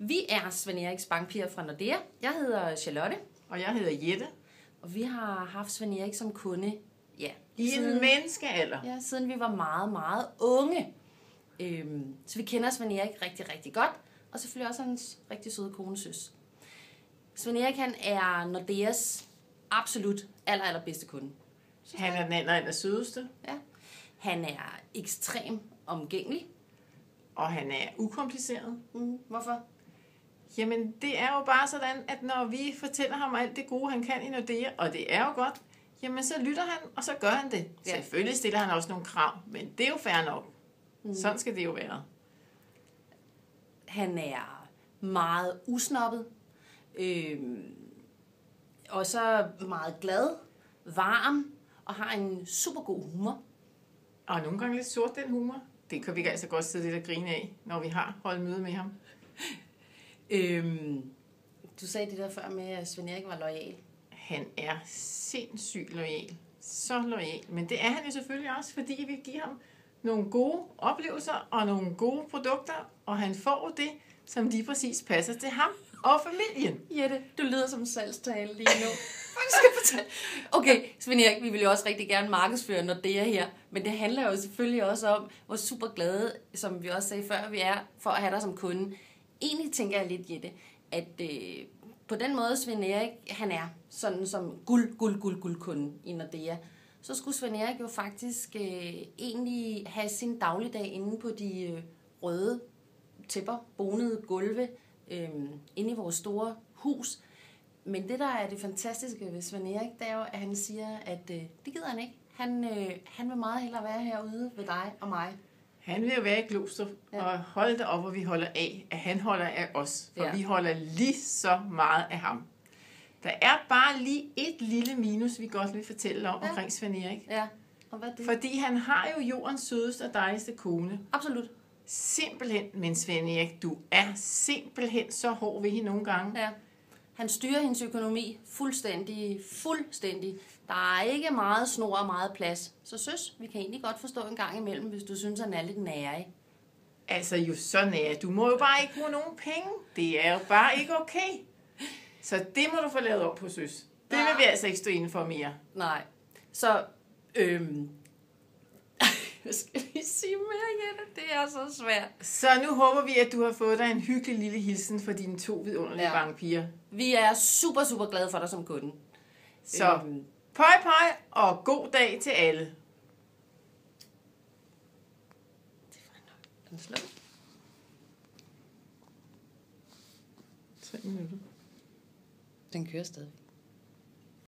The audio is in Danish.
Vi er Svend Eriks bankpiger fra Nordea. Jeg hedder Charlotte. Og jeg hedder Jette. Og vi har haft Svend Erik som kunde, I en menneskealder. Ja, siden vi var meget, meget unge. Så vi kender Svend Erik rigtig, rigtig godt. Og selvfølgelig også hans rigtig søde kone Søs. Svend Erik, han er Nordeas absolut allerbedste kunde. Han er den aller sødeste. Ja. Han er ekstrem omgængelig. Og han er ukompliceret. Hvorfor? Jamen, det er jo bare sådan, at når vi fortæller ham alt det gode, han kan i Nordea, og det er jo godt, jamen så lytter han, og så gør han det. Ja. Selvfølgelig stiller han også nogle krav, men det er jo fair nok. Sådan skal det jo være. Han er meget usnoppet. Og så meget glad, varm, og har en super god humor. Og nogle gange lidt sort, den humor. Det kan vi altså godt sidde lidt og grine af, når vi har holdt møde med ham. Du sagde det der før med, at Svend Erik var loyal. Han er sindssygt loyal. Så loyal. Men det er han jo selvfølgelig også, fordi vi giver ham nogle gode oplevelser og nogle gode produkter, og han får det, som lige præcis passer til ham og familien. Jette, du lyder som salgstale lige nu. Okay, Svend Erik, vi vil jo også rigtig gerne markedsføre Nordea her, men det handler jo selvfølgelig også om, hvor super glade, som vi også sagde før, vi er for at have dig som kunde. Egentlig tænker jeg lidt, Jette, at på den måde Svend Erik, han er sådan som guld kunde i Nordea, så skulle Svend Erik jo faktisk egentlig have sin dagligdag inde på de røde tæpper, bonede gulve, inde i vores store hus. Men det, der er det fantastiske ved Svend Erik, det er jo, at han siger, at det gider han ikke. Han vil meget hellere være herude ved dig og mig. Han vil jo være i Glostrup, og holde det op, hvor vi holder af, at han holder af os. For vi holder lige så meget af ham. Der er bare lige et lille minus, vi godt vil fortælle om omkring Svend Erik. Ja. Og hvad er det? Fordi han har jo jordens sødeste og dejligste kone. Absolut. Simpelthen, men Svend Erik, du er simpelthen så hård ved hende nogle gange. Ja. Han styrer hendes økonomi fuldstændig. Der er ikke meget snor og meget plads. Så Søs, vi kan egentlig godt forstå en gang imellem, hvis du synes, han er lidt nærig. Altså jo så nær. Du må jo bare ikke bruge nogen penge. Det er jo bare ikke okay. Så det må du få lavet op på, Søs. Det vil vi altså ikke stå inden for mere. Nej. Så, hvad skal vi sige mere, Jette? Det er så svært. Så nu håber vi, at du har fået dig en hyggelig lille hilsen for dine 2 vidunderlige bankpiger. Vi er super glade for dig som kunde. Så pøj og god dag til alle. Det var nok. Den slår. 3 minutter. Den kører stadig.